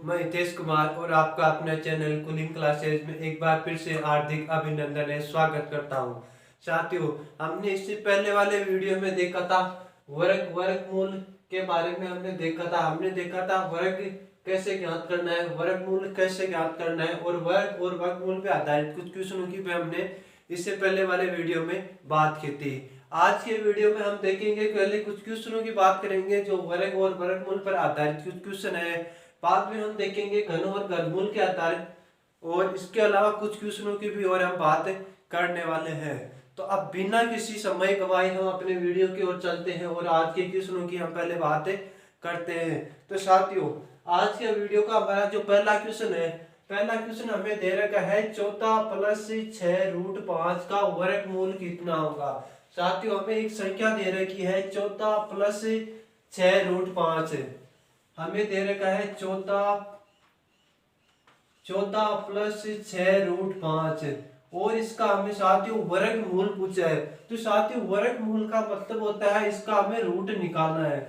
मैं हितेश कुमार और आपका अपने चैनल कूलिंग क्लासेज में एक बार फिर से हार्दिक अभिनंदन है, स्वागत करता हूं। साथियों, हमने इससे पहले वाले वीडियो में देखा था वर्गमूल के बारे में। हमने देखा था वर्ग कैसे ज्ञात करना है, वर्गमूल कैसे ज्ञात करना है और वर्ग और वर्गमूल पे आधारित कुछ क्वेश्चनों की भी हमने इससे पहले वाले वीडियो में बात की थी। आज के वीडियो में हम देखेंगे, पहले कुछ क्वेश्चनों की बात करेंगे जो वर्ग और वर्गमूल पर आधारित कुछ क्वेश्चन है। बाद में हम देखेंगे घन और घनमूल के आधारित, और इसके अलावा कुछ क्वेश्चनों की भी और हम बात करने वाले हैं। तो अब बिना किसी समय गवाए हम अपने वीडियो की ओर चलते हैं और आज के क्वेश्चनों की हम पहले बात करते हैं। तो साथियों, आज के वीडियो का हमारा जो पहला क्वेश्चन है, पहला क्वेश्चन हमें दे रखा है 14 प्लस 6√5 का वर्गमूल कितना होगा। साथियों, हमें एक संख्या दे रखी है 14 प्लस 6√5। हमें दे रखा है 14 प्लस 6√5 और इसका हमें साथियों वर्गमूल पूछा है। तो साथियों, वर्गमूल का मतलब होता है इसका हमें रूट निकालना है।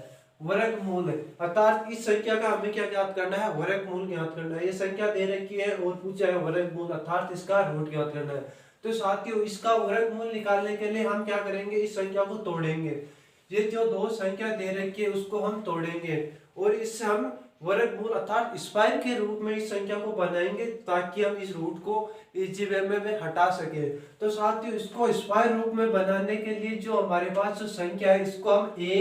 वर्गमूल अर्थात इस संख्या का हमें क्या ज्ञात करना है, वर्गमूल ज्ञात करना है। ये संख्या दे रखी है और पूछा है वर्गमूल अर्थात इसका रूट ज्ञात करना है। तो साथियों, इसका वर्गमूल निकालने के लिए हम क्या करेंगे, इस संख्या को तोड़ेंगे। ये जो दो संख्या दे रखी है उसको हम तोड़ेंगे और इससे हम वर्गमूल अर्थात स्क्वायर के रूप में इस संख्या को बनाएंगे ताकि हम इस रूट को इजी वे में हटा सके। तो साथियों, इसको स्क्वायर रूप में बनाने के लिए जो हमारे पास जो संख्या है इसको हम a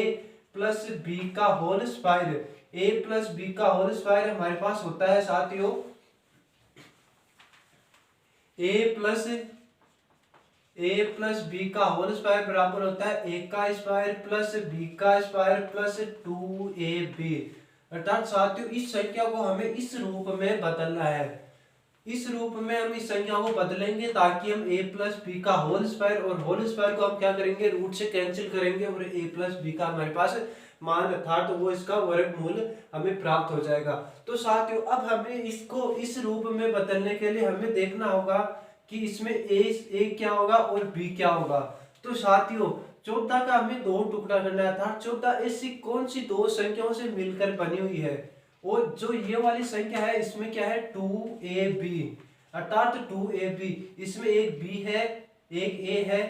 प्लस बी का whole square, a plus B का होल स्क्वायर हमारे पास होता है साथियों a प्लस बी का होल स्क्वायर बराबर होता है a का स्क्वायर प्लस b का स्क्वायर प्लस 2ab। अर्थात साथियों, इस संख्या को हमें इस रूप में बदलना है। इस रूप में हम इस संख्या को बदलेंगे ताकि हम a प्लस बी का होल स्क्वायर और होल स्क्वायर को हम क्या करेंगे, रूट से कैंसिल करेंगे और a प्लस बी का हमारे पास मान अर्थात वो इसका वर्गमूल हमें प्राप्त हो जाएगा। तो साथियों, अब हमें इसको इस रूप में बदलने के लिए हमें देखना होगा कि इसमें a क्या होगा और b क्या होगा। तो साथियों, 14 का हमें दो टुकड़ा करना था। 14 ऐसी कौन सी दो संख्याओं से मिलकर बनी हुई है, और जो ये वाली संख्या है इसमें क्या है 2ab अर्थात 2ab। इसमें एक b है, एक a है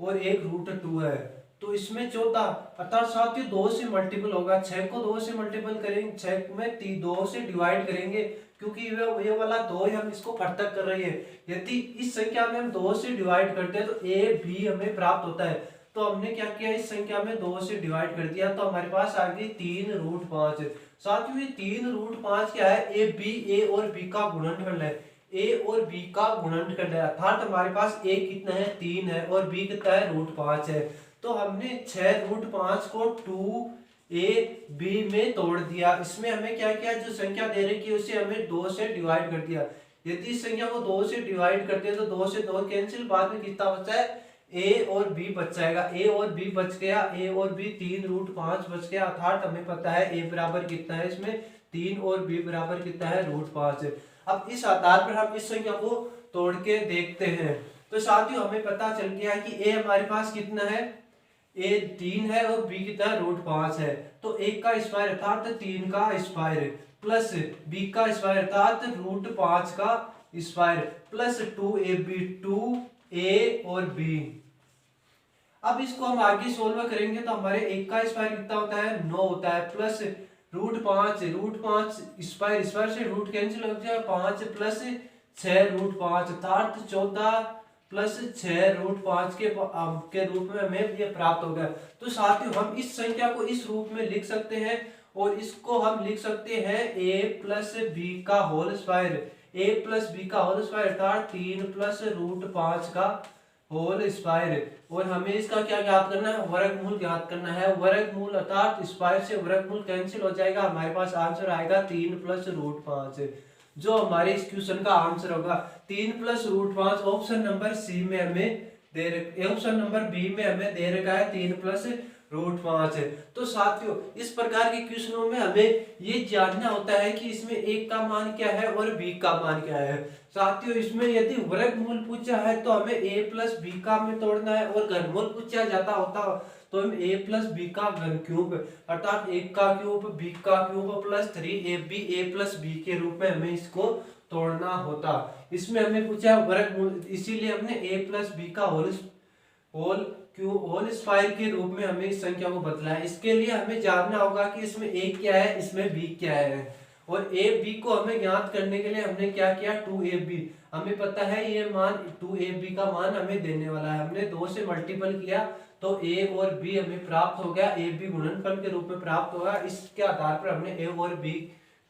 और एक √2 है। तो इसमें 14 अर्थात साथियों 2 से मल्टीपल होगा। 6 को 2 से मल्टीपल करेंगे, 6 में 2 से डिवाइड करेंगे क्योंकि ये वाला 2 हम इसको पृथक कर रही है। यदि इस संख्या में हम 2 से डिवाइड करते हैं तो a b हमें प्राप्त होता है। तो हमने क्या किया, इस संख्या में 2 से डिवाइड कर दिया तो हमारे पास आ गई 3√5। साथियों, ये 3√5 क्या है, a और b का गुणनफल है। a और b का गुणनफल है अर्थात हमारे पास a कितना है, 3 है और b कितना है, √5 है। तो हमने 6√5 को 2ab में तोड़ दिया। इसमें हमें क्या किया, जो संख्या दे रखी है उसे हमें 2 से डिवाइड कर दिया। यदि इस संख्या को 2 से डिवाइड करते हैं तो 2 से 2 कैंसिल, बाद में कितना बचा है, a और b बच जाएगा। a और b बच गया, a और b 3√5 बच गया अर्थात हमें पता है a बराबर कितना है, इसमें 3 और b बराबर कितना है, √5। अब इस आधार पर हम इस संख्या को तोड़ के देखते हैं। तो साथियों, हमें पता चल गया कि a हमारे पास कितना है, a 3 है और b कितना है, √5 है। तो 1 का स्क्वायर अर्थात 3 का स्क्वायर प्लस b का स्क्वायर अर्थात √5 का स्क्वायर प्लस 2ab, 2a और b। अब इसको हम आगे सोल्व करेंगे तो हमारे 1 का स्क्वायर कितना होता है, 9 होता है प्लस √5 स्क्वायर से रूट कैंसिल हो जाएगा, 5 प्लस 6√5 अर्थात 14 प्लस 6√5 के रूप में हमें ये प्राप्त हो गया। तो साथियों, हम इस संख्या को इस रूप में लिख सकते हैं और इसको हम लिख सकते हैं a प्लस बी का होल स्क्वायर अर्थात 3 प्लस √5 का होल स्क्वायर। और हमें इसका क्या ज्ञात करना है, वर्गमूल ज्ञात करना है। वर्गमूल अर्थात स्क्वायर से वर्गमूल कैंसिल हो जाएगा, हमारे पास आंसर आएगा 3 प्लस √5, जो हमारे इस क्वेश्चन का आंसर होगा 3 प्लस √5। ऑप्शन नंबर सी में हमें ऑप्शन नंबर बी में हमें दे रखा है 3 प्लस √5। तो साथियों, इस प्रकार के क्वेश्चनों में हमें ये जानना होता है कि इसमें एक का मान क्या है और बी का मान क्या है। साथियों, इसमें यदि वर्गमूल पूछा है तो हमें a प्लस बी का में तोड़ना है और घनमूल पूछा जाता होता तो हम a प्लस बी का घन क्यूब अर्थात 1 का क्यूब b का cube plus 3ab a plus b के रूप में हमें इसको तोड़ना होता। इसमें हमें पूछा वर्गमूल, इसीलिए हमने a प्लस बी का होल स्क्वायर के रूप में हमें इस संख्या को बदला है। इसके लिए हमें जानना होगा कि इसमें a क्या है, इसमें b क्या है, और a b को हमें ज्ञात करने के लिए हमने क्या किया 2ab, हमें पता है ये मान 2ab का मान हमें देने वाला है, हमने 2 से मल्टीपल किया तो a और b हमें प्राप्त हो गया, a b गुणनफल के रूप में प्राप्त होगा। इसके आधार पर हमने a और b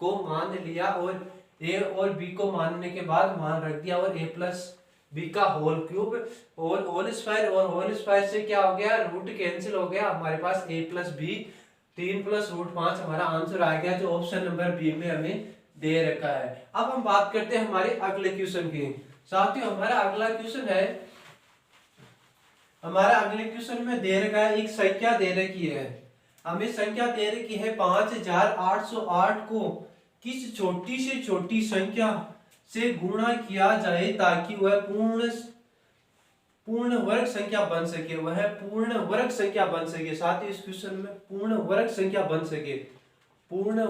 को मान लिया और a और b को मानने के बाद मान रख दिया और a प्लस बी का होल क्यूब और होल स्क्वायर से क्या हो गया, रूट कैंसिल हो गया, हमारे पास a प्लस बी 3 प्लस रूट 5 हमारा आंसर आ गया जो ऑप्शन नंबर बी में हमें दे रखा है। अब हम बात करते हैं हमारे अगले क्वेश्चन की। साथियों हमारा अगला क्वेश्चन है, हमारा अगले क्वेश्चन में दे रखा है एक संख्या दे रखी है, हमें संख्या दे रखी है 5808 को किस छोटी से छोटी संख्या से गुणा किया जाए ताकि वह पूर्ण वर्ग संख्या बन सके, वह पूर्ण वर्ग संख्या बन सके। साथ ही इस क्वेश्चन में पूर्ण वर्ग संख्या बन सके, पूर्ण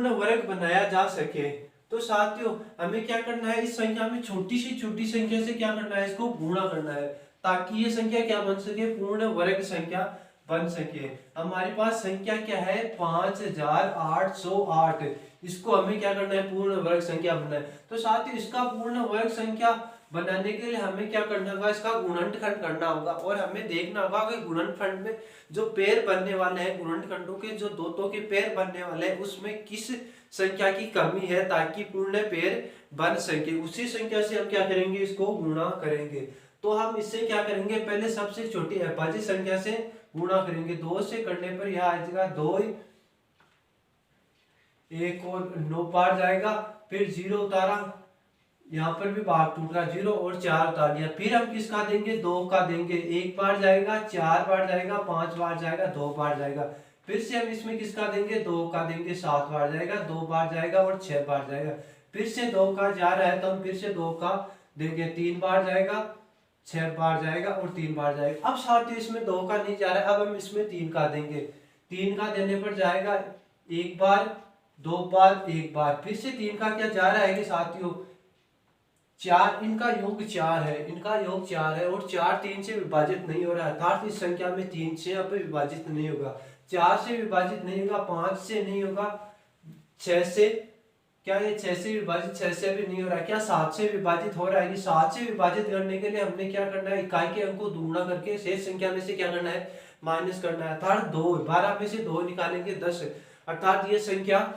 वर्ग बनाया जा सके। तो साथियों हमें क्या करना है, इस संख्या में छोटी से छोटी संख्या से क्या करना है, इसको गुणा करना है ताकि ये संख्या क्या बन सके, पूर्ण वर्ग संख्या बन सके। हमारे पास संख्या क्या है 5808, इसको हमें क्या करना है, पूर्ण वर्ग संख्या बनाना है। तो साथ ही इसका पूर्ण वर्ग संख्या बनाने के लिए हमें क्या करना होगा, इसका गुणनखंड करना होगा और हमें देखना होगा कि गुणनखंड में जो पेड़ बनने वाले हैं, गुणनखंडों के जो दो के पेड़ बनने वाले हैं उसमें किस संख्या की कमी है ताकि पूर्ण पेड़ बन सके, उसी संख्या से हम क्या करेंगे, इसको गुणा करेंगे। तो हम इससे क्या करेंगे, पहले सबसे छोटी अभाज्य संख्या से गुणा करेंगे। 2 से करने पर यह आ जाएगा 2, 1 और 9 बार जाएगा, फिर 0 उतारा, यहाँ पर भी भाग टूट रहा, 0 और 4 उतार दिया। फिर हम किसका देंगे, 2 का देंगे, 1 बार जाएगा, 4 बार जाएगा, 5 बार जाएगा, 2 बार जाएगा। फिर से हम इसमें किसका देंगे, 2 का देंगे, 7 बार जाएगा, 2 बार जाएगा और 6 बार जाएगा। फिर से 2 का जा रहा है तो हम फिर से 2 का देंगे, 3 बार जाएगा, 6 बार जाएगा और 3 बार जाएगा। अब साथ ही इसमें 2 का नहीं जा रहा है, अब हम इसमें 3 का देंगे, 3 का देने पर जाएगा 1 बार, 2 बार, 1 बार। फिर से 3 का क्या जा रहा है कि साथियों 4, इनका योग 4 है, इनका योग 4 है और 4 3 से विभाजित नहीं हो रहा है, अर्थात इस संख्या में 3 से अब विभाजित नहीं होगा, 4 से विभाजित नहीं होगा, 5 से नहीं होगा, 6 से, क्या ये 6 से विभाजित, 6 से भी नहीं हो रहा है, क्या 7 से विभाजित हो रहा है। 7 से विभाजित करने के लिए हमने क्या करना है, इकाई के अंक को दुगुना करके शेष संख्या में से क्या करना है, माइनस करना है, अर्थात 2, 12 में से 2 निकालेंगे 10, अर्थात ये संख्या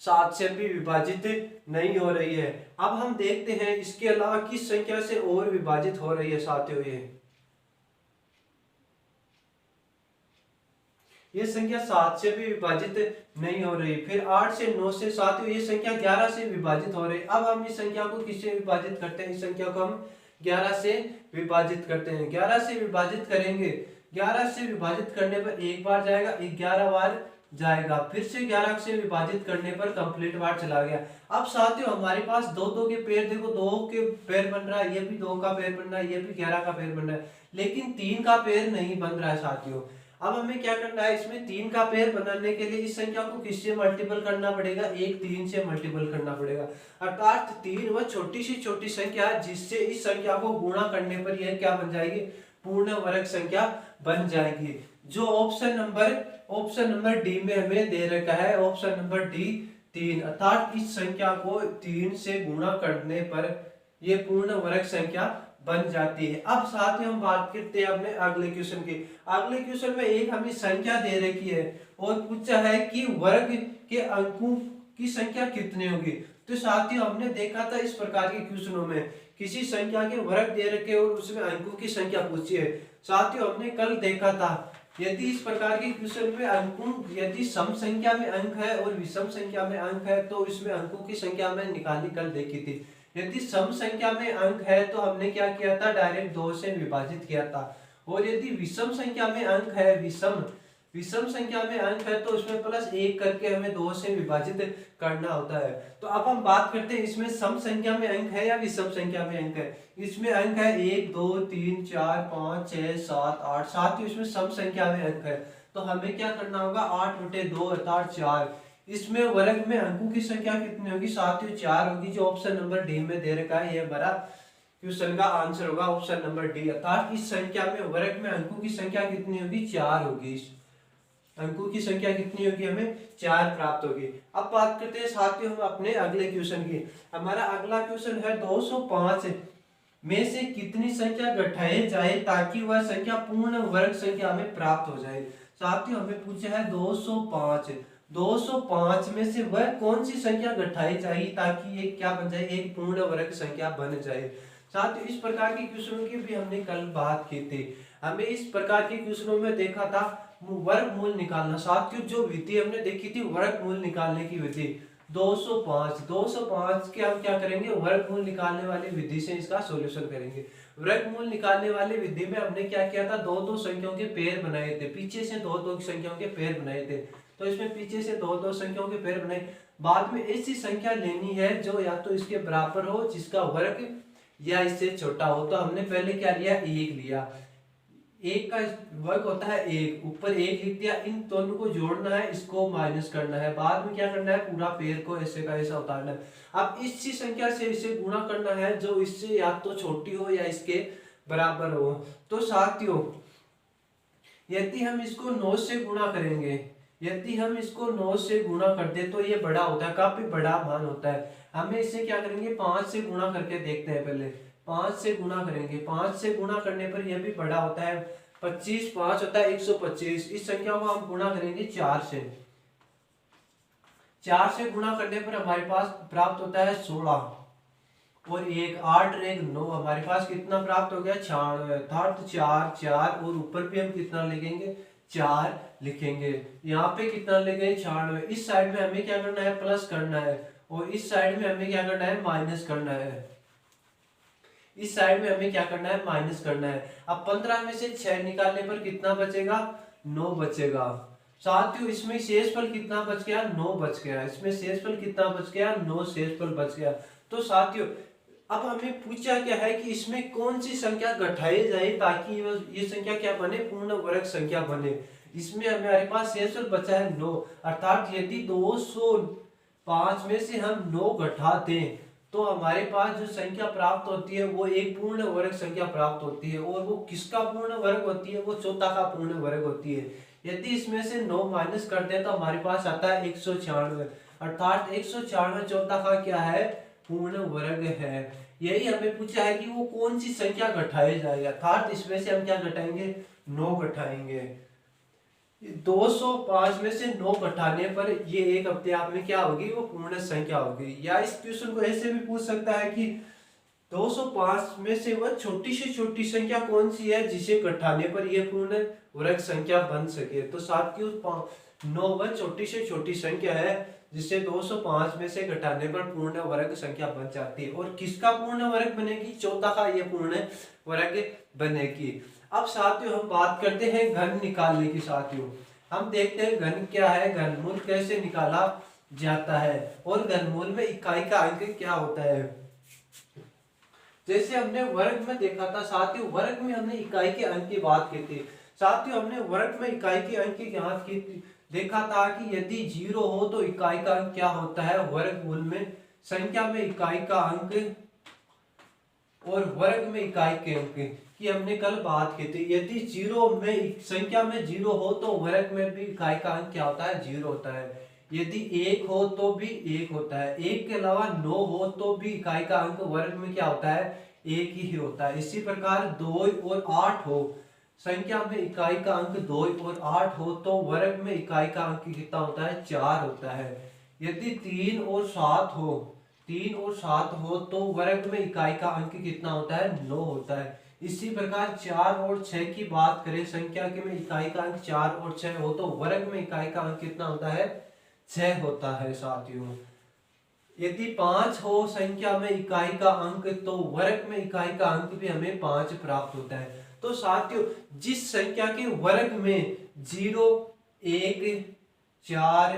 7 से भी विभाजित नहीं हो रही है। अब हम देखते हैं इसके अलावा किस संख्या से और विभाजित हो रही है साथियों, ये संख्या 7 से भी विभाजित नहीं हो रही। फिर 8 से 9 से साथियों ये संख्या 11 से विभाजित हो रही है। अब हम इस संख्या को किससे विभाजित करते हैं, इस संख्या को हम 11 से विभाजित करते हैं। 11 से विभाजित करेंगे, 11 से विभाजित करने पर 1 बार जाएगा, 11 बार जाएगा, फिर से 11 से विभाजित करने पर कंप्लीट बार चला गया। अब साथियों हमारे पास 2 के पेड़, देखो 2 के पेड़ बन रहा है, ये भी 2 का पेड़ बन रहा है, ये भी 11 का पेड़ बन रहा है, लेकिन 3 का पेड़ नहीं बन रहा है साथियों। अब हमें क्या करना है, इसमें 3 का पेड़ बनाने के लिए इस संख्या को किससे मल्टीपल करना पड़ेगा, 1 3 से मल्टीपल करना पड़ेगा, अर्थात 3 वह छोटी सी छोटी संख्या जिससे इस संख्या को गुणा करने पर यह क्या बन जाएगी, पूर्ण वर्ग संख्या बन जाएगी, जो ऑप्शन नंबर डी में हमें दे रखा है, ऑप्शन नंबर डी 3, अर्थात इस संख्या को 3 से गुणा करने पर यह पूर्ण वर्ग संख्या बन जाती है। अब साथ में हम बात करते हैं अपने अगले क्वेश्चन की। अगले क्वेश्चन में एक हमें संख्या दे रखी है और पूछा है कि वर्ग के अंकों की संख्या कितनी होगी। तो साथियों हमने देखा था इस प्रकार के क्वेश्चनों में किसी संख्या के वर्ग दे रखे और उसमें अंकों की संख्या पूछी है। साथियों हमने कल देखा था यदि इस प्रकार के क्वेश्चन में अंकों, यदि सम संख्या में अंक है और विषम संख्या में अंक है तो इसमें अंकों की संख्या में निकाली कल देखी थी। यदि सम संख्या में अंक है तो हमने क्या किया था, डायरेक्ट 2 से विभाजित किया था, और यदि विषम संख्या में अंक है, विषम विषम संख्या में अंक है तो उसमें प्लस 1 करके हमें 2 से विभाजित करना होता है। तो अब हम बात करते हैं इसमें सम संख्या में अंक है या विषम संख्या में अंक है। इसमें अंक है 1 2 3 4 5 6 7 8, साथ ही इसमें सम संख्या में अंक है। तो हमें क्या करना होगा, 8/2 अर्थात 4। इसमें वर्ग में अंकों की संख्या कितनी होगी, साथियों 4 होगी, जो ऑप्शन नंबर डी में दे रखा है। ये हमारा क्वेश्चन का आंसर होगा ऑप्शन नंबर डी, अर्थात इस संख्या में वर्ग में अंकों की संख्या कितनी होगी, 4 होगी। अंकों की संख्या कितनी होगी, हमें 4 प्राप्त होगी। अब बात करते हैं साथियों हम अपने अगले क्वेश्चन की। हमारा अगला क्वेश्चन है 205 में से कितनी संख्या घटाई जाए ताकि वह संख्या पूर्ण वर्ग संख्या में प्राप्त हो जाए। साथियों हमें पूछा है 205 में से वह कौन सी संख्या घटाई जाए ताकि ये क्या बन जाए, एक पूर्ण वर्ग संख्या बन जाए। साथियों इस प्रकार के क्वेश्चनों की भी हमने कल बात की थी। हमें इस प्रकार के क्वेश्चनों में देखा था वर्गमूल निकालना। साथियों जो विधि हमने देखी थी वर्गमूल निकालने की विधि, 205 के हम क्या करेंगे, वर्गमूल निकालने वाली विधि से इसका सॉल्यूशन करेंगे। वर्गमूल निकालने वाली विधि में हमने क्या किया था, दो संख्याओं के पेयर बनाए थे, पीछे से दो संख्याओं के पेयर बनाए थे। तो इसमें पीछे से दो संख्याओं के पेयर बनाए, बाद में ऐसी संख्या लेनी है जो या तो इसके बराबर हो, जिसका वर्ग या इससे छोटा हो। तो हमने पहले क्या लिया, 1 लिया, 1 का वर्ग होता है 1, ऊपर 1 लिख दिया। इन दोनों को जोड़ना है, इसको माइनस करना है, बाद में क्या करना है, पूरा पेड़ को ऐसे का ऐसा उतारना है। अब इसी संख्या से इसे गुणा करना है जो इससे या तो छोटी हो या इसके बराबर हो। तो साथियों यदि हम इसको 9 से गुणा करेंगे, यदि हम इसको 9 से गुणा कर दे तो ये बड़ा होता है, काफी बड़ा मान होता है। हमें इसे क्या करेंगे, 5 से गुणा करके देखते हैं। पहले 5 से गुणा करेंगे, 5 से गुणा करने पर यह भी बड़ा होता है, 25 5 होता है 125। इस संख्या को हम गुणा करेंगे 4 से, 4 से गुणा करने पर हमारे पास प्राप्त होता है 16 और 1 8 और 1 9, हमारे पास कितना प्राप्त हो गया, 96। अर्थात 4 4 और ऊपर भी हम कितना लिखेंगे, 4 लिखेंगे। यहाँ पे कितना लिखेंगे, 96। इस साइड में हमें क्या करना है, प्लस करना है, और इस साइड में हमें क्या करना है, माइनस करना है। इस साइड में हमें क्या करना है, माइनस करना है। अब 15 में से 6 निकालने पर कितना बचेगा, 9 बचेगा। साथियों इसमें शेषफल कितना बच गया, 9 बच गया। इसमें शेषफल कितना बच गया, 9 शेषफल बच गया। तो साथियों अब हमें पूछा क्या है कि इसमें कौन सी संख्या घटाई जाए ताकि ये संख्या क्या बने, पूर्ण वर्ग संख्या बने। इसमें हमारे पास शेषफल बचा है 9, अर्थात यदि 205 में से हम 9 घटा दें तो हमारे पास जो संख्या प्राप्त होती है वो एक पूर्ण वर्ग संख्या प्राप्त होती है। और वो किसका पूर्ण वर्ग होती है, वो चौथा का पूर्ण वर्ग होती है। यदि इसमें से 9 माइनस कर दे तो हमारे पास आता है 196, अर्थात 196 चौथा का क्या है, पूर्ण वर्ग है। यही हमें पूछा है कि वो कौन सी संख्या घटाई जाएगी, अर्थात इसमें से हम क्या घटाएंगे, 9 घटाएंगे। 205 में से 9 घटाने पर ये एक अपने आप में क्या होगी, वो पूर्ण संख्या होगी। या इस क्वेश्चन को ऐसे भी पूछ सकता है कि 205 में से वह छोटी से छोटी संख्या कौन सी है जिसे घटाने पर यह पूर्ण वर्ग संख्या बन सके। तो साथियों 9 वह छोटी से छोटी संख्या है जिसे 205 में से घटाने पर पूर्ण वर्ग संख्या बन जाती है। और किसका पूर्ण वर्ग बनेगी, चौथा का ये पूर्ण वर्ग बनेगी। अब साथियों हम बात करते हैं घन निकालने की। साथियों हम देखते हैं घन क्या है, घनमूल कैसे निकाला जाता है और घनमूल में इकाई का अंक क्या होता है। जैसे हमने वर्ग में देखा था साथियों, वर्ग में हमने इकाई के अंक की बात की थी। साथियों हमने वर्ग में इकाई के अंक की बात की थी, देखा था कि यदि 0 हो तो इकाई का अंक क्या होता है, वर्गमूल में संख्या में इकाई का अंक और वर्ग में इकाई के अंक की हमने कल बात की थी। यदि 0 में संख्या में 0 हो तो वर्ग में भी इकाई का अंक क्या होता है, 0 होता है। यदि 1 हो तो भी 1 होता है। 1 के अलावा 9 हो तो भी इकाई का अंक वर्ग में क्या होता है, 1 ही होता है। इसी प्रकार 2 और 8 हो, संख्या में इकाई का अंक 2 और 8 हो तो वर्ग में इकाई का अंक कितना होता है, 4 होता है। यदि 3 और 7 हो, 3 और 7 हो तो वर्ग में इकाई का अंक कितना होता है, 9 होता है। इसी प्रकार 4 और 6 की बात करें, संख्या के में इकाई का अंक 4 और 6 हो तो वर्ग में इकाई का अंक कितना होता है, 6 होता है। साथियों यदि 5 हो संख्या में इकाई का अंक तो वर्ग में इकाई का अंक भी हमें 5 प्राप्त होता है। तो साथियों जिस संख्या के वर्ग में 0 1 4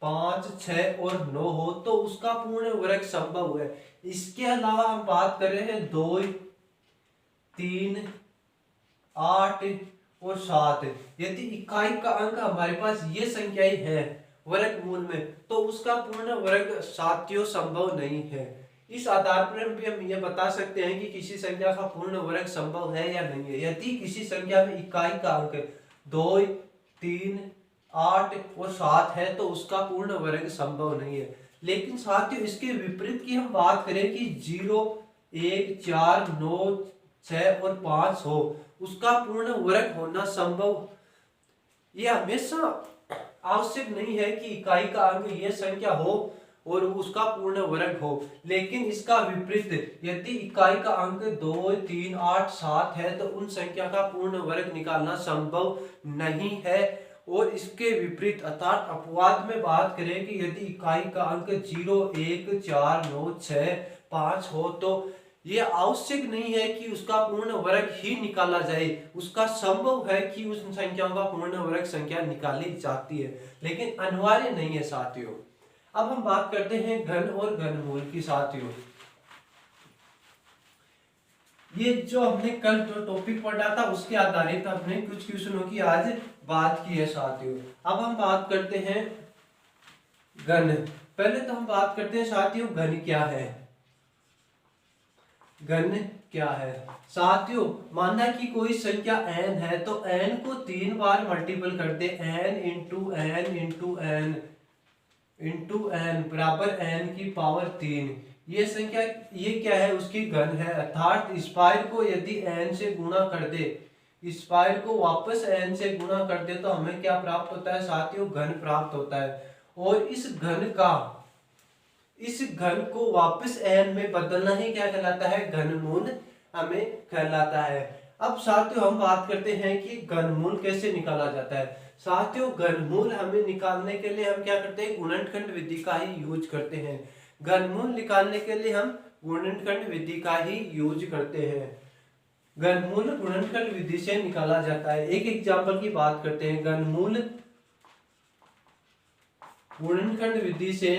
5 6 और 9 हो तो उसका पूर्ण वर्ग संभव है। इसके अलावा हम बात कर रहे हैं 2 3 8 और 7। यदि इकाई का अंक हमारे पास ये संख्याएं है वर्गमूल में तो उसका पूर्ण वर्ग साथियों संभव नहीं है। इस आधार पर भी हम ये बता सकते हैं कि किसी संख्या का पूर्ण वर्ग संभव है या नहीं है। यदि किसी संख्या में इकाई का अंक 2 3 8 और 7 है तो उसका पूर्ण वर्ग संभव नहीं है। लेकिन साथियों इसके विपरीत की हम बात करें कि 0 1 4 9 6 और 5 हो उसका पूर्ण वर्ग होना संभव, यह हमेशा आवश्यक नहीं है कि इकाई का अंक यह संख्या हो और उसका पूर्ण वर्ग हो। लेकिन इसका विपरीत यदि इकाई का अंक 2 3 8 7 है तो उन संख्या का पूर्ण वर्ग निकालना संभव नहीं है। और इसके विपरीत अर्थात अपवाद में बात करें कि यदि इकाई का अंक 0 1 4 9 6 5 हो तो ये आवश्यक नहीं है कि उसका पूर्ण वर्ग ही निकाला जाए, उसका संभव है कि उस संख्याओं का पूर्ण वर्ग संख्या निकाली जाती है लेकिन अनिवार्य नहीं है साथियों। अब हम बात करते हैं घन और घनमूल की साथियों। ये जो हमने कल जो टॉपिक पढ़ा था उसके आधारित हमने कुछ क्वेश्चनों की आज बात की है साथियों। अब हम बात करते हैं घन। पहले तो हम बात करते हैं साथियों घन क्या है। घन क्या है साथियों, माना कि कोई संख्या n है तो n को 3 बार मल्टीपल कर दे, n into n into n into n बराबर n की पावर 3। ये संख्या ये क्या है उसकी घन है। अर्थात स्क्वायर को यदि n से गुणा कर दे, स्क्वायर को वापस n से गुणा कर दे तो हमें क्या प्राप्त होता है साथियों, घन प्राप्त होता है। और इस घन को वापस n में बदलना ही क्या कहलाता है, घनमूल हमें कहलाता है। अब साथियों हम बात करते हैं कि घनमूल कैसे निकाला जाता है। साथियों घनमूल हमें निकालने के लिए हम क्या करते हैं, गुणनखंड विधि का ही यूज करते हैं। घनमूल निकालने के लिए हम गुणनखंड विधि का ही यूज करते हैं। घनमूल गुणनखंड विधि से निकाला जाता है। एक एग्जांपल की बात करते हैं। घनमूल गुणनखंड विधि से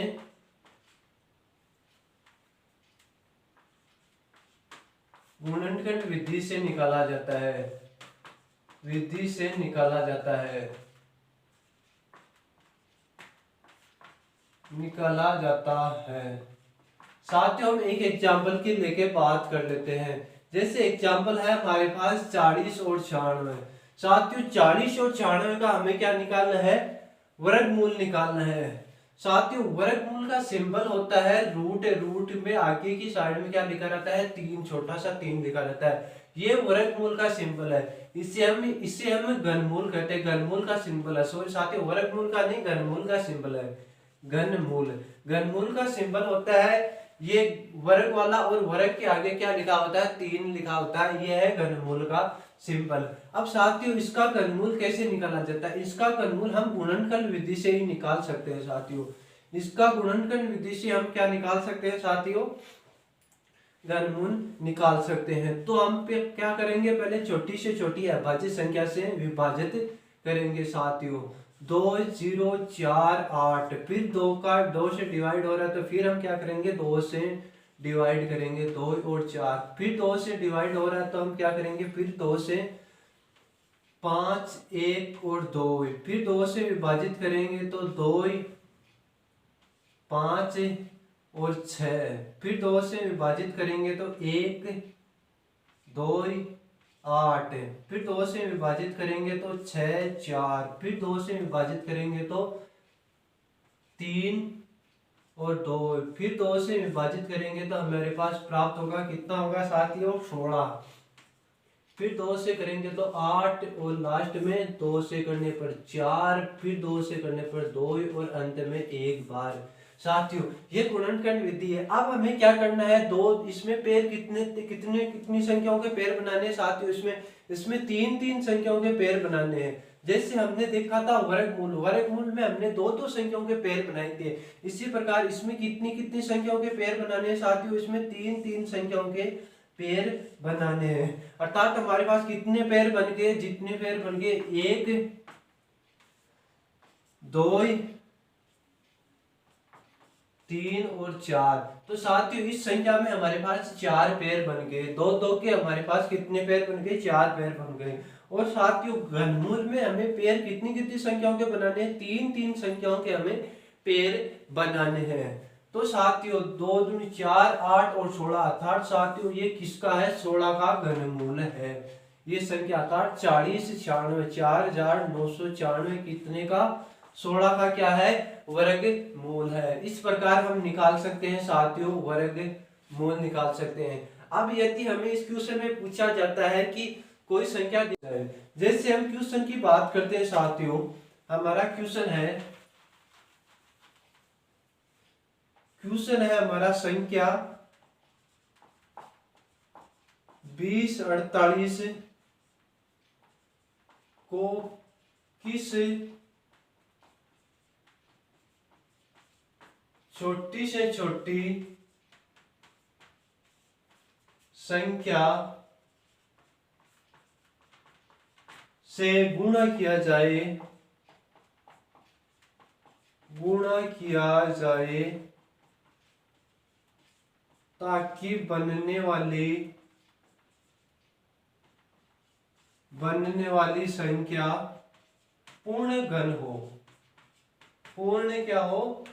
निकाला जाता है। विधि से निकाला जाता है। साथियों हम एक एग्जांपल की लेके बात कर लेते हैं। जैसे एग्जांपल है हमारे पास 40 और 96। साथियों 40 और 96 का हमें क्या निकालना है, वर्गमूल निकालना है। साथियों वर्गमूल का सिंबल होता है रूट। रूट में आगे की साइड में क्या लिखा रहता है, 3, छोटा सा 3 लिखा रहता है। ये वर्गमूल का सिंबल है। इसे हम घनमूल कहते हैं। घनमूल का सिंबल है, सॉरी साथियों वर्गमूल का नहीं, घनमूल का सिंबल है घनमूल का सिंबल होता है ये वर्ग वाला, और वर्ग के आगे क्या लिखा होता है, 3 लिखा होता है। ये है घनमूल का सिंबल। अब साथियों इसका घनमूल कैसे निकाला जाता है, इसका घनमूल हम गुणनखंड विधि से ही निकाल सकते हैं साथियों। इसका गुणनखंड विधि से हम क्या निकाल सकते हैं साथियों, घनमूल निकाल सकते हैं। तो हम क्या करेंगे, पहले छोटी से छोटी अभाज्य संख्या से विभाजित करेंगे साथियों। 2 0 4 8, फिर 2 से डिवाइड हो रहा है तो फिर हम क्या करेंगे, 2 से डिवाइड करेंगे, 2 और 4, फिर 2 से डिवाइड हो रहा है तो हम क्या करेंगे, फिर 2 से 5 1 और 2, फिर 2 से विभाजित करेंगे तो 2 5 और 6, फिर 2 से विभाजित करेंगे तो 1 2 8, फिर 2 से विभाजित करेंगे तो 6 4, फिर 2 से विभाजित करेंगे तो 3 और 2, फिर 2 से विभाजित करेंगे तो हमारे पास प्राप्त होगा, कितना होगा साथियों, 16। फिर 2 से करेंगे तो 8 और लास्ट में 2 से करने पर 4, फिर 2 से करने पर 2 और अंत में 1 बार। साथियों ये गुणनखंड विधि है। अब हमें क्या करना है, इसमें पेड़ कितनी संख्याओं के पेड़ बनाने हैं साथियों, इसमें 3 संख्याओं के पेड़ बनाने हैं। जैसे हमने देखा था वर्गमूल में हमने 2 संख्याओं के पेड़ बनाए थे। इसी प्रकार इसमें कितनी संख्याओं के पेड़ बनाने हैं साथियों, इसमें 3 संख्याओं के पेड़ बनाने हैं। अर्थात हमारे पास कितने पेड़ बन गए, जितने पेड़ बन गए 1 2, 3 और 4। तो साथियों इस संख्या में हमारे पास 4 पेयर बन गए। दो दो के हमारे पास कितने पेयर बन गए? 4 पेयर बन गए। और साथियों घनमूल में हमें पेयर कितनी कितनी संख्याओं के बनाने हैं? 3 3 संख्याओं के हमें पेयर बनाने हैं। तो साथियों 2 दूनी 4, 8 और 16 अर्थात साथियों ये किसका है? 16 का घनमूल है। ये संख्या अर्थात 40 96 4994 कितने का? 16 का क्या है? वर्गमूल है। इस प्रकार हम निकाल सकते हैं साथियों, वर्गमूल निकाल सकते हैं। अब यदि हमें इस क्वेश्चन में पूछा जाता है कि कोई संख्या दी जाए, जैसे हम क्वेश्चन की बात करते हैं साथियों, हमारा क्वेश्चन है हमारा संख्या 2048 को किस छोटी से छोटी संख्या से गुणा किया जाए ताकि बनने वाली संख्या पूर्ण घन हो। पूर्ण क्या हो?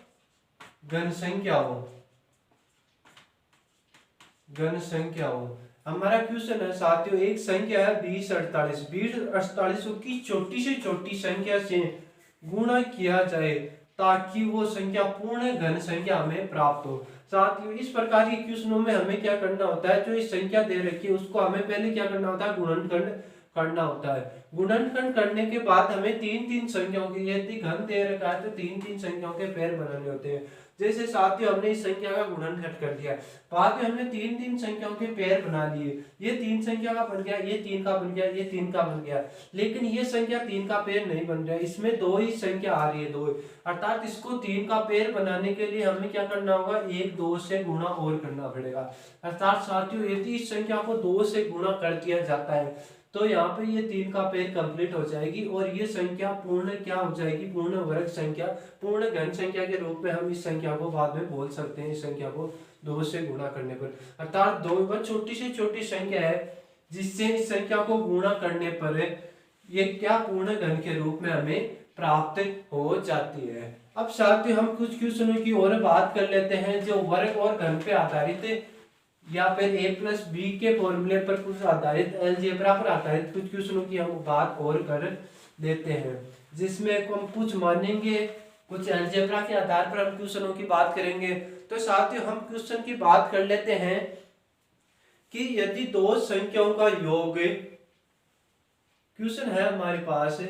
घन संख्या हो। घन संख्या हो। हमारा क्वेश्चन है साथियों, एक संख्या है 2048 की छोटी से छोटी संख्या से गुणा किया जाए ताकि वो संख्या पूर्ण घन संख्या हमें प्राप्त हो। साथियों इस प्रकार के क्वेश्चनों में हमें क्या करना होता है? जो इस संख्या दे रखी है उसको हमें पहले क्या करना होता है? गुणनखंड करना होता है। गुणनखंड करने के बाद हमें 3 3 संख्याओं के, यदि घन दे रखा है तो 3 3 संख्याओं के पेयर बनाने होते हैं। जैसे साथियों हमने इस संख्या का गुणनखंड कर दिया, बाद में हमने 3 3 संख्याओं के पेयर बना लिए। ये 3 संख्या का बन गया, ये 3 का बन गया, ये 3 का बन गया। लेकिन ये संख्या 3 का पेयर नहीं बन रहा है, इसमें 2 ही संख्या आ रही है, 2। अर्थात इसको 3 का पेयर बनाने के लिए हमें क्या करना होगा? 1 2 से गुणा और करना पड़ेगा। अर्थात साथियों यदि इस संख्या को 2 से गुणा कर दिया जाता है तो यहाँ पे ये 3 का पेयर कंप्लीट हो जाएगी और ये संख्या पूर्ण क्या हो जाएगी? पूर्ण वर्ग संख्या, पूर्ण घन संख्या के रूप में हम इस संख्या को बाद में बोल सकते हैं। इस संख्या को 2 से गुणा करने पर, अर्थात 2 वह छोटी से छोटी संख्या है जिससे इस संख्या को गुणा करने पर ये क्या पूर्ण घन के रूप में हमें प्राप्त हो जाती है। अब साथियों हम कुछ क्वेश्चनों की और बात कर लेते हैं जो वर्ग और घन पे आधारित है या फिर a प्लस बी के फॉर्मूले पर कुछ आधारित, अलजेब्रा पर आधारित कुछ क्वेश्चनों की हम बात और कर लेते हैं, जिसमें हम कुछ मानेंगे, कुछ अलजेब्रा के आधार पर हम क्वेश्चनों की बात करेंगे। तो साथियों हम क्वेश्चन की बात कर लेते हैं कि यदि दो संख्याओं का योग, क्वेश्चन है हमारे पास,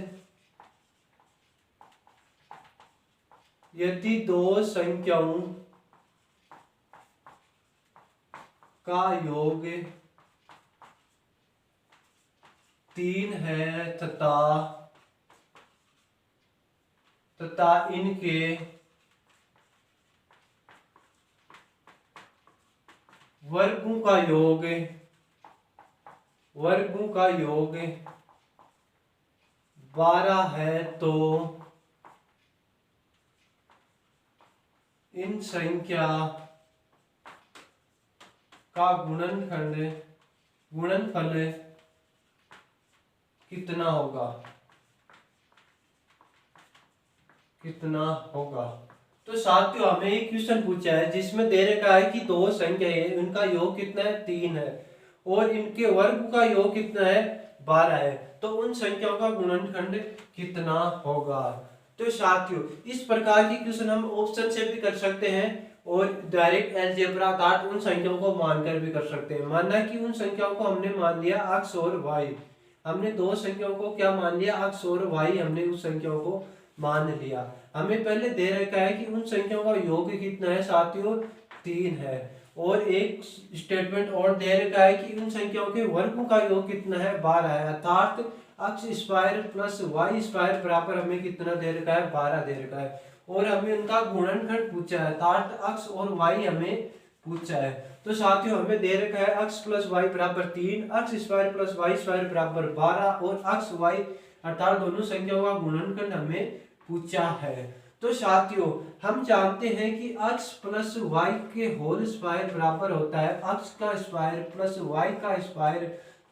यदि दो संख्याओं का योग 3 है तथा इनके वर्गों का योग 12 है तो इन संख्या का गुणनफल कितना होगा। तो साथियों हमें एक क्वेश्चन पूछा है जिसमें दे रखा है कि दो संख्या है, उनका योग कितना है? 3 है और इनके वर्ग का योग कितना है? 12 है। तो उन संख्याओं का गुणनखंड कितना होगा। तो साथियों इस प्रकार की क्वेश्चन हम ऑप्शन से भी कर सकते हैं और डायरेक्ट अलजेब्रा अर्थात उन संख्याओं को मानकर भी कर सकते हैं। मानना कि उन संख्याओं को हमने मान लिया x और y, हमने दो संख्याओं को क्या मान लिया? x और y, हमने उस संख्याओं को मान लिया। हमें पहले दे रखा है कि उन संख्याओं का योग कितना है साथियों? 3 है और एक स्टेटमेंट और दे रखा है कि उन संख्याओं के वर्गों का योग कितना है? 12 है। अर्थात x square plus y square बराबर हमें कितना दे रखा है? 12 दे रखा है और हमें उनका गुणनखंड पूछा है, अर्थात x और y हमें पूछा है। तो साथियों हमें दे रखा है x प्लस वाई बराबर 3, x square plus Y square बराबर 12 और x y अर्थात दोनों संख्याओं का गुणनखंड हमें पूछा है। तो साथियों हम जानते हैं कि x प्लस वाई के होल स्क्वायर बराबर होता है x का स्क्वायर प्लस y का स्क्वायर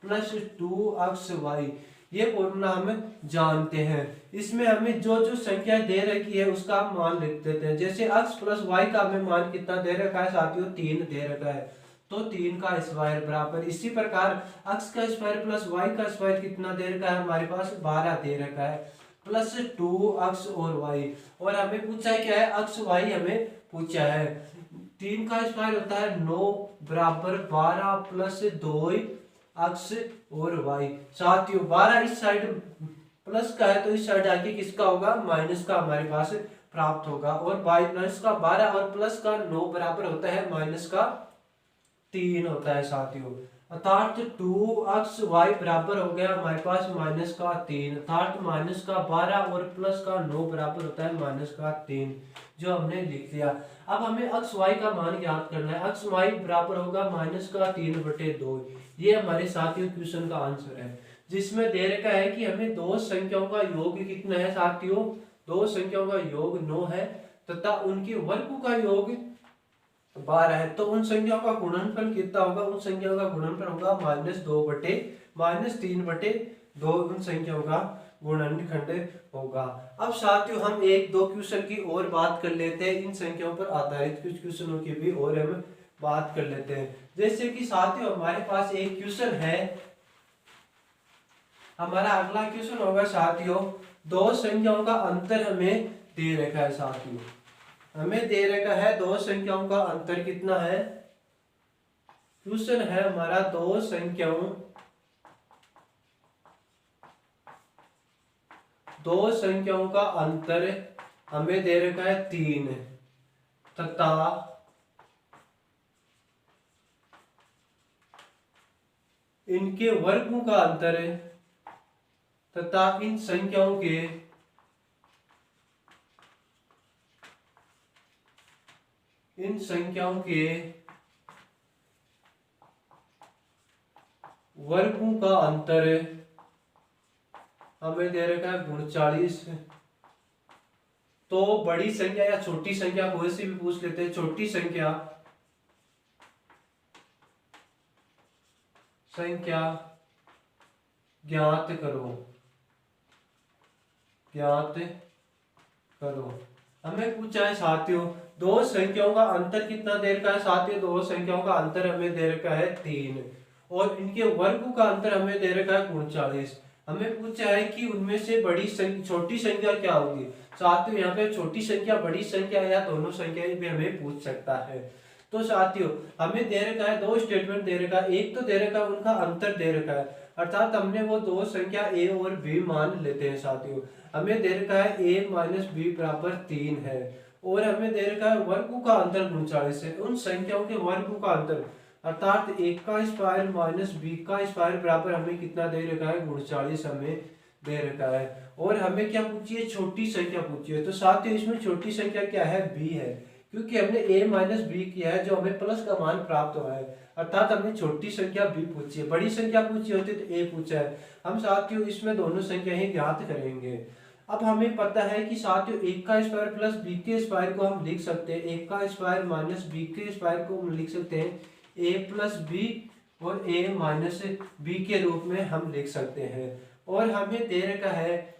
प्लस 2xy। ये फॉर्मूला हम जानते हैं। इसमें हमें जो जो संख्या दे रखी है उसका हम मान लिख देते हैं। जैसे x प्लस वाई का हमें मान कितना दे रखा है साथियों, 3 दे रखा है, तो 3 का स्क्वायर बराबर। इसी प्रकार x का स्क्वायर प्लस y का स्क्वायर कितना दे रखा है हमारे पास, 12 दे रखा है, प्लस 2x और y। और हमें पूछा है क्या है, x y हमें पूछा है। 3 का स्क्वायर होता है 9 बराबर 12 प्लस 2x और y। साथियों 12 इस साइड प्लस का है तो इस साइड आके किसका होगा, माइनस का हमारे पास प्राप्त होगा। और y माइनस का 12 और प्लस का 9 बराबर होता है माइनस का 3 होता है साथियों। अर्थात 2xy बराबर हो गया हमारे पास माइनस का 3, अर्थात माइनस का 12 और प्लस का 9 बराबर होता है माइनस का 3, जो हमने लिख लिया। अब हमें xy का मान ज्ञात करना है। xy बराबर होगा माइनस का 3/2। ये हमारे साथियों क्वेश्चन का आंसर है, जिसमें दे रखा है कि हमें दो संख्याओं का योग कितना है साथियों, दो संख्याओं का योग 9 है तथा उनके वर्गों का योग 12 है। तो उन संख्याओं का गुणनफल कितना होगा, उन संख्याओं का गुणनफल होगा -3/2। उन संख्याओं का गुणनखंड होगा। अब साथियों हम एक दो क्वेश्चन की और बात कर लेते हैं। इन संख्याओं पर आधारित कुछ क्वेश्चनों की भी और हम बात कर लेते हैं। जैसे कि साथियों हमारे पास एक क्वेश्चन है, हमारा अगला क्वेश्चन होगा साथियों, दो संख्याओं का अंतर हमें दे रखा है साथियों, हमें दे रखा है दो संख्याओं का अंतर कितना है। क्वेश्चन है हमारा दो संख्याओं का अंतर हमें दे रखा है 3 तथा इनके वर्गों का अंतर तथा इन संख्याओं के वर्गों का अंतर हमें दे रखा है 39। तो बड़ी संख्या या छोटी संख्या कोई सी भी पूछ लेते हैं। छोटी संख्या ज्ञात करो। हमें पूछा है साथियों दो संख्याओं का अंतर कितना दे रखा है साथियों, दो संख्याओं का अंतर हमें दे रखा है 3 और इनके वर्गों का अंतर हमें दे रखा है 39। हमें पूछा है कि उनमें से छोटी संख्या क्या होगी। साथियों यहाँ पे छोटी संख्या, बड़ी संख्या या दोनों संख्या भी हमें पूछ सकता है। तो साथियों हमें दे रखा है दो स्टेटमेंट दे रखा है, एक तो दे रखा है उनका अंतर दे रखा है, अर्थात हमने वो दो संख्या a और b मान लेते हैं साथियों। हमें दे रखा है a माइनस बी बराबर 3 है और हमें दे रखा है वर्गों का अंतर 39 है। उन संख्याओं के वर्गों का अंतर अर्थात a का स्क्वायर माइनस b का स्क्वायर बराबर हमें कितना दे रखा है, 39 हमें दे रखा है। और हमें क्या पूछी है, छोटी संख्या पूछी है। तो साथियों इसमें छोटी संख्या क्या है, b है, क्योंकि हमने a माइनस बी किया है जो हमें प्लस का मान प्राप्त हुआ है, अर्थात हमने छोटी संख्या b पूछी है। बड़ी संख्या पूछी होती तो a पूछा है। हम साथियों इसमें दोनों संख्या ही ज्ञात करेंगे। अब हमें पता है कि साथियों a का स्क्वायर प्लस b के स्क्वायर को हम लिख सकते हैं, a का स्क्वायर माइनस b के स्क्वायर को हम लिख सकते हैं a प्लस बी और a माइनस बी के रूप में हम लिख सकते हैं। और हमें दे रखा है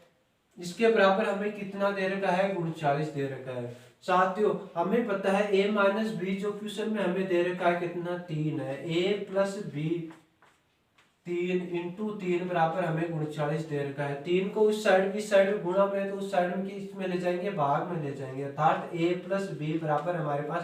इसके बराबर हमें कितना दे रखा है, 39 दे रखा है। साथियों हमें पता है a माइनस बी जो क्वेश्चन में हमें दे रखा है कितना, 3 है। a प्लस बी 3 इंटू 3 बराबर हमें 39 दे रखा है। 3 को इस साइड गुणा में तो उस साइड में इसमें ले जाएंगे, भाग में ले जाएंगे, अर्थात a प्लस बी बराबर हमारे पास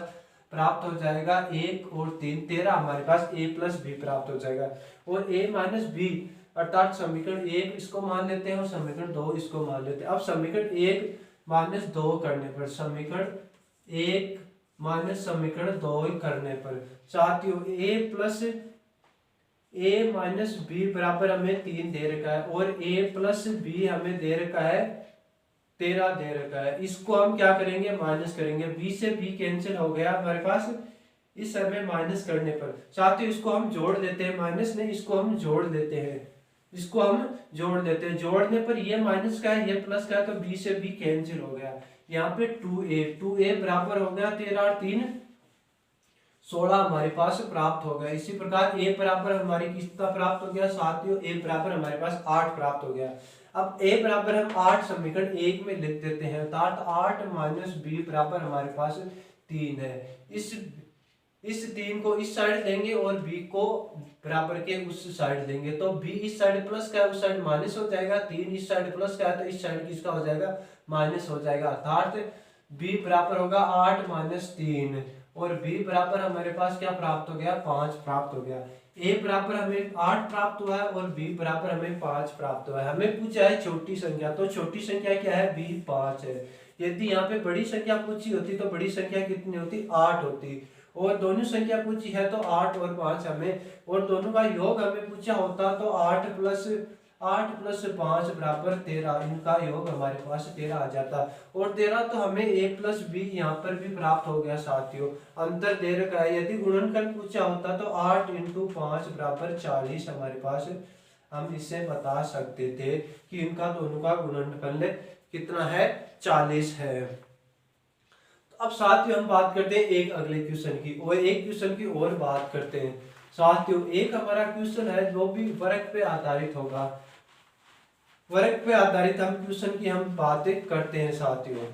प्राप्त हो जाएगा 1 और 3 13, हमारे पास a प्लस बी प्राप्त हो जाएगा। और a माइनस बी अर्थात समीकरण 1 इसको मान लेते हैं और समीकरण 2 इसको मान लेते हैं। अब समीकरण 1 माइनस 2 करने पर, समीकरण 1 माइनस समीकरण 2 करने पर साथियों a माइनस बी बराबर हमें 3 दे रखा है और a प्लस बी हमें दे रखा है 13 दे रखा है। इसको हम क्या करेंगे, माइनस करेंगे, b से b कैंसिल हो गया हमारे पास इस समय माइनस करने पर। साथियों इसको हम जोड़ देते हैं, माइनस नहीं इसको हम जोड़ देते हैं। इसको हम जोड़ देते हैं, जोड़ने पर ये माइनस का है ये प्लस का है, तो बी से बी कैंसिल हो गया। यहाँ पे 2a बराबर हो गया 13 और 3 16 हमारे पास प्राप्त हो गया। इसी प्रकार a बराबर हमारी कितना प्राप्त हो गया साथियों, a बराबर हमारे पास 8 प्राप्त हो गया। अब a बराबर हम 8 समीकरण 1 में लिख देते हैं, अर्थात 8 माइनस b बराबर हमारे पास 3 है। इस 3 को इस साइड लेंगे और b को बराबर के उस साइड लेंगे, तो b इस साइड प्लस का है उस साइड माइनस हो जाएगा, 3 इस साइड प्लस का है तो इस साइड किसका हो जाएगा माइनस हो जाएगा, अर्थात b बराबर होगा 8 माइनस 3 और b बराबर हमारे पास क्या प्राप्त हो गया 5 प्राप्त हो गया। a बराबर हमें 8 प्राप्त हुआ है और b बराबर हमें 5 प्राप्त हुआ है। हमें पूछा है छोटी संख्या, तो छोटी संख्या क्या है b 5 है। यदि यहाँ पे बड़ी संख्या पूछी होती तो बड़ी संख्या कितनी होती 8 होती, और दोनों संख्या पूछी है तो 8 और 5 हमें, और दोनों का योग हमें पूछा होता तो 8 प्लस 5 बराबर 13, इनका योग हमारे पास 13 आ जाता, और 13 तो हमें a प्लस बी यहाँ पर भी प्राप्त हो गया साथियों, अंतर दे रखा है। यदि गुणनखंड पूछा होता तो 8 इंटू 5 बराबर 40 हमारे पास, हम इससे बता सकते थे कि इनका दोनों का गुणनफल कितना है 40 है। अब साथियों हम बात करते हैं एक अगले क्वेश्चन की, और एक क्वेश्चन की और बात करते हैं साथियों। एक हमारा क्वेश्चन है जो भी वर्ग पे आधारित होगा, वर्ग पे आधारित हम क्वेश्चन की हम बातें करते हैं साथियों।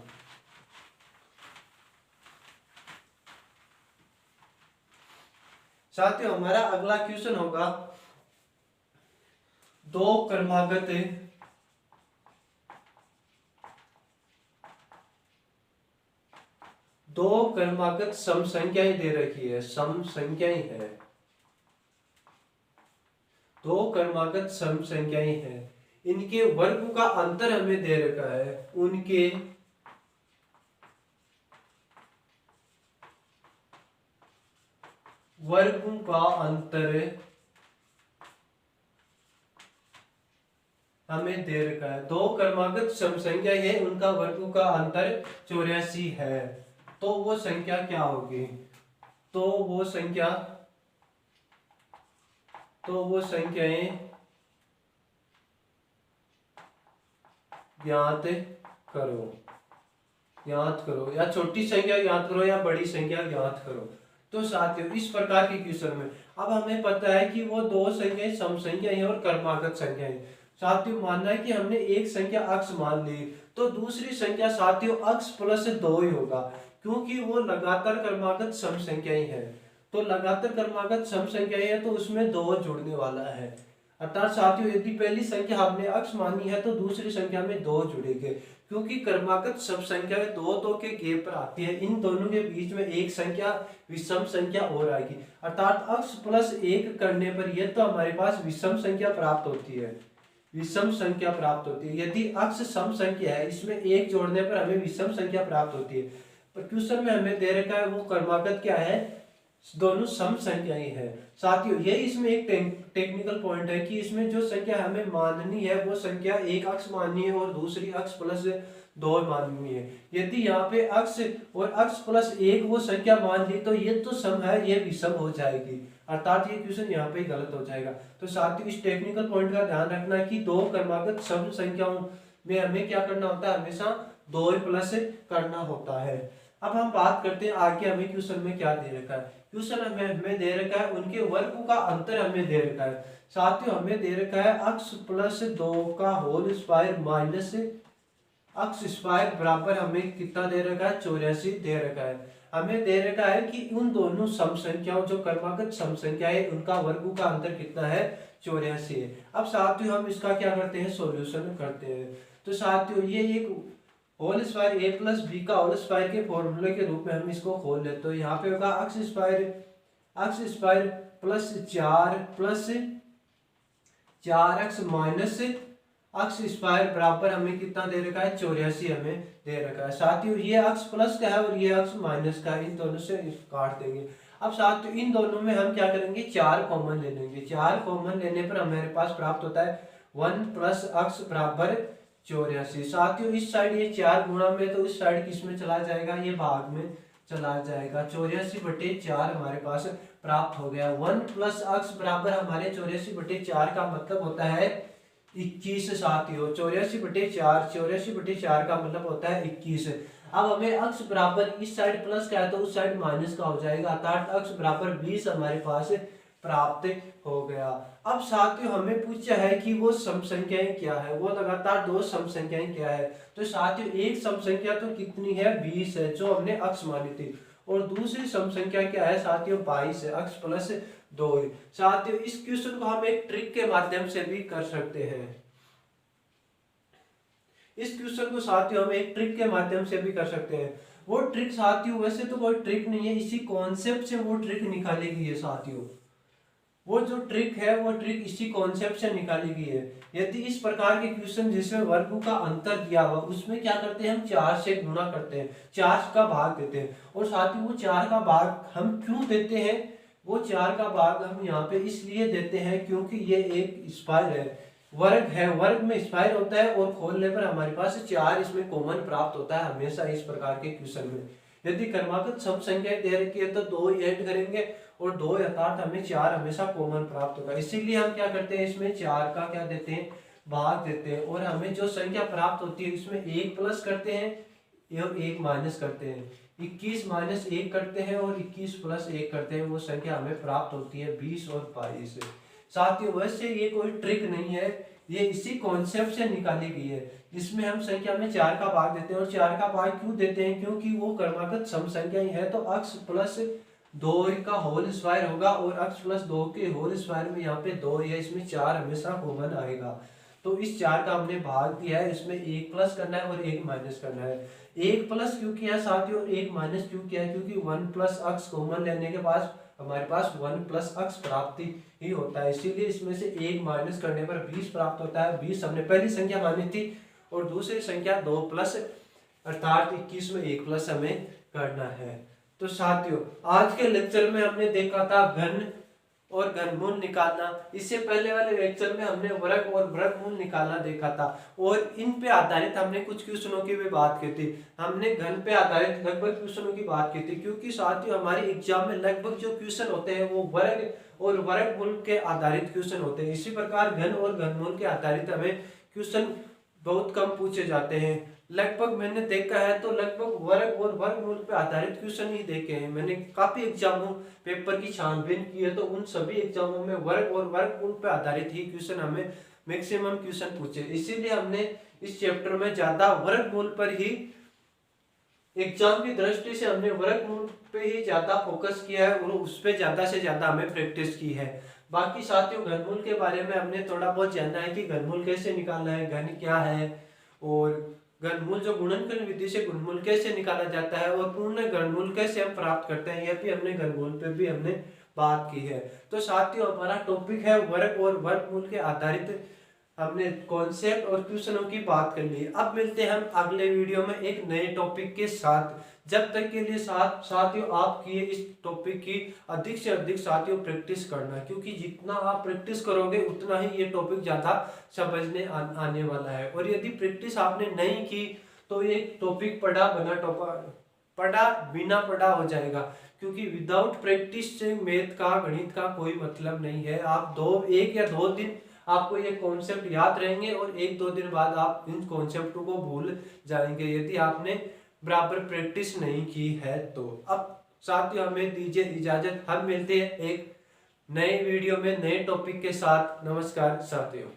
साथियों हमारा अगला क्वेश्चन होगा दो क्रमागत सम संख्याएं दे रखी है, सम संख्याएं है, दो क्रमागत सम संख्याएं हैं, इनके वर्गों का अंतर हमें दे रखा है, उनके वर्गों का अंतर हमें दे रखा है। दो क्रमागत सम संख्या है, उनका वर्गों का अंतर 84 है, तो वो संख्या क्या होगी, तो वो संख्याएं ज्ञात करो या छोटी संख्या ज्ञात करो या बड़ी संख्या ज्ञात करो। तो साथियों इस प्रकार के क्वेश्चन में अब हमें पता है कि वो दो संख्याएं सम संख्याएं और क्रमागत संख्याएं। साथियों मानना है कि हमने एक संख्या अक्ष मान ली, तो दूसरी संख्या साथियों अक्ष प्लस 2 ही होगा, क्योंकि वो लगातार क्रमागत सम संख्याएं है। तो लगातार क्रमागत सम संख्याएं है तो उसमें 2 जुड़ने वाला है, अर्थात साथियों यदि पहली संख्या हमने अक्ष मानी है तो दूसरी संख्या में 2 जुड़ेंगे, क्योंकि क्रमागत सब संख्या में 2 के गैप पर आती है, इन दोनों के बीच में एक संख्या विषम संख्या और आएगी, अर्थात अक्ष प्लस 1 करने पर यह तो हमारे पास विषम संख्या प्राप्त होती है, विषम संख्या प्राप्त होती है। यदि अक्ष सम संख्या है इसमें 1 जोड़ने पर हमें विषम संख्या प्राप्त होती है, पर क्वेश्चन में हमें दे रखा है वो क्रमागत क्या है, दोनों सम संख्याएं हैं। साथियों ये इसमें एक टेक्निकल पॉइंट है कि इसमें जो संख्या हमें माननी है वो संख्या एक अक्ष माननी है और दूसरी अक्ष प्लस 2 माननी है। यदि यहाँ पे अक्ष और अक्ष प्लस 1 वो संख्या मान ली तो ये तो सम है, ये विषम हो जाएगी, अर्थात ये क्वेश्चन यहाँ पे गलत हो जाएगा। तो साथियों इस टेक्निकल पॉइंट का ध्यान रखना कि दो क्रमागत सम संख्याओं में हमें क्या करना होता है, हमेशा 2 प्लस करना होता है। अब हम बात करते हैं आगे हमें क्वेश्चन में क्या दे रखा है। क्वेश्चन हमें दे रखा है उनके वर्गों का अंतर हमें दे रखा है। साथियों हमें दे रखा है अक्ष प्लस 2 का होल स्क्वायर माइनस अक्ष स्क्वायर बराबर हमें कितना दे रखा है 84 दे रखा है। हमें दे रखा है कि उन दोनों सम संख्याओं जो क्रमागत सम संख्या है उनका वर्गों का अंतर कितना है 84 है। अब साथियों हम इसका क्या करते हैं सॉल्यूशन करते हैं। तो साथियों ये एक whole square a plus B का होल स्क्वायर के फॉर्मूले के रूप में हम इसको खोल लेते हैं। तो यहाँ पे होगा अक्ष square plus 4 plus 4x minus अक्ष स्क्वायर बराबर हमें कितना दे रखा है 84 हमें दे रखा है। साथियों ये अक्ष प्लस का है और ये अक्ष माइनस का है, इन दोनों से काट देंगे। अब साथियों इन दोनों में हम क्या करेंगे 4 कॉमन ले लेंगे। 4 कॉमन लेने पर हमारे पास प्राप्त होता है 1 प्लस अक्ष बराबर 84। साथियों इस साइड ये 4 गुणा में तो इस साइड किस में चला जाएगा, ये भाग में चला जाएगा। 84/4 हमारे पास प्राप्त हो गया। 1 प्लस अक्स बराबर हमारे 84/4 का मतलब होता है 21 साथियों। 84/4, 84/4 का मतलब होता है 21। अब हमें अक्स बराबर इस साइड प्लस का है तो उस साइड माइनस का हो जाएगा, अर्थात अक्स बराबर 20 हमारे पास प्राप्त हो गया। अब साथियों हमें पूछा है कि वो सम संख्याएं क्या है, वो लगातार दो सम संख्याएं क्या है। तो साथियों एक सम संख्या तो कितनी है, 20 है, जो हमने अक्स मानी थी, और दूसरी सम संख्या क्या है साथियों, 22 है, अक्स प्लस 2 है। साथियों इस क्वेश्चन को हम एक ट्रिक के माध्यम से भी कर सकते हैं। इस क्वेश्चन को साथियों हम एक ट्रिक के माध्यम से भी कर सकते हैं। वो ट्रिक साथियों वैसे तो कोई ट्रिक नहीं है, इसी कॉन्सेप्ट से वो ट्रिक निकाली गई है साथियों। वो जो ट्रिक है वो ट्रिक इसी कॉन्सेप्ट से निकाली गई है। यदि इस प्रकार के क्वेश्चन जिसमें वर्गों का अंतर दिया हुआ, उसमें क्या करते हैं, हम 4 से गुणा करते हैं, 4 का भाग देते हैं। और साथ ही वो 4 का भाग हम क्यों देते हैं, वो 4 का भाग हम यहाँ पे इसलिए देते हैं क्योंकि ये एक स्क्वायर है, वर्ग है, वर्ग में स्क्वायर होता है, और खोलने पर हमारे पास 4 इसमें कॉमन प्राप्त होता है हमेशा इस प्रकार के क्वेश्चन में। यदि क्रमागत सम संख्या दे रखी है तो 2 ऐड करेंगे और 2 अर्थात हमें 4 हमेशा कॉमन प्राप्त होगा। इसीलिए हम क्या करते हैं, इसमें 4 का क्या देते हैं, भाग देते हैं, और हमें जो संख्या प्राप्त होती है इसमें 1 प्लस करते हैं और 1 माइनस करते हैं। 21 माइनस 1 करते हैं और 21 प्लस 1 करते हैं, वो संख्या हमें प्राप्त होती है 20 और 22। साथियों वैसे ये कोई ट्रिक नहीं है, ये इसी कॉन्सेप्ट से निकाली गई है, जिसमें हम संख्या में 4 का भाग देते हैं। और 4 का भाग क्यों देते हैं, क्योंकि वो क्रमागत सम संख्या ही है, तो अक्स प्लस 2 का होल स्क्वायर होगा, और अक्स प्लस 2 के होल स्क्वायर में यहाँ पे 2 है, इसमें 4 हमेशा कॉमन आएगा। तो इस 4 का हमने भाग दिया है, इसमें 1 प्लस करना है और 1 माइनस करना है। 1 प्लस क्यों किया साथियों और 1 माइनस क्यों किया है, क्योंकि 1 प्लस अक्स कॉमन लेने के बाद हमारे पास 1 प्लस अक्स प्राप्ति ही होता है, इसीलिए इसमें से 1 माइनस करने पर 20 प्राप्त होता है। 20 हमने पहली संख्या मानी थी, और दूसरी संख्या 2 प्लस अर्थात 21 में 1 प्लस हमें करना है। तो साथियों आज के लेक्चर में हमने देखा था घन और घनमूल निकालना। इससे पहले वाले लेक्चर में हमने वर्ग और वर्गमूल निकालना देखा था, और इन पे आधारित हमने कुछ क्वेश्चनों की भी बात की थी। हमने घन पे आधारित लगभग क्वेश्चनों की बात की थी, क्योंकि साथियों हमारे एग्जाम में लगभग जो क्वेश्चन होते हैं वो वर्ग और वर्गमूल के आधारित क्वेश्चन होते हैं। इसी प्रकार घन और घनमूल के आधारित हमें क्वेश्चन बहुत कम पूछे जाते हैं। लगभग मैंने देखा है तो लगभग वर्ग और वर्गमूल पे आधारित क्वेश्चन ही देखे हैं। मैंने काफी एग्जामों पेपर की छानबीन की है, तो उन सभी एग्जामों में वर्ग और वर्गमूल पे आधारित ही क्वेश्चन हमें मैक्सिमम क्वेश्चन पूछे। इसीलिए हमने इस चैप्टर में ज्यादा वर्गमूल पर ही, एग्जाम की दृष्टि से हमने वर्गमूल पे ही ज्यादा फोकस किया है, और उस पे ज्यादा से ज्यादा हमें प्रैक्टिस की है। बाकी साथियों घनमूल के बारे में हमने थोड़ा बहुत जानना है कि घनमूल कैसे निकालना है, घन क्या है, और घनमूल जो गुणनखंड विधि से घनमूल कैसे निकाला जाता है, और पूर्ण घनमूल कैसे हम प्राप्त करते हैं, यह भी हमने घनमूल पे भी हमने बात की है। तो साथियों हमारा टॉपिक है वर्ग और वर्गमूल के आधारित, हमने कॉन्सेप्ट और क्वेश्चनों की बात कर ली। अब मिलते हैं हम अगले वीडियो में एक नए टॉपिक के साथ। जब तक के लिए साथियों आप किए इस टॉपिक की अधिक से अधिक साथियों प्रैक्टिस करना, क्योंकि जितना आप प्रैक्टिस करोगे उतना ही ये टॉपिक ज्यादा समझने आने वाला है। और यदि प्रैक्टिस आपने नहीं की तो ये टॉपिक पढ़ा बिना पढ़ा हो जाएगा, क्योंकि विदाउट प्रैक्टिस से मैथ का, गणित का कोई मतलब नहीं है। आप 1 या 2 दिन आपको ये कॉन्सेप्ट याद रहेंगे, और 1-2 दिन बाद आप इन कॉन्सेप्टों को भूल जाएंगे यदि आपने बराबर प्रैक्टिस नहीं की है तो। अब साथियों हमें दीजिए इजाजत, हम मिलते हैं एक नए वीडियो में नए टॉपिक के साथ। नमस्कार साथियों।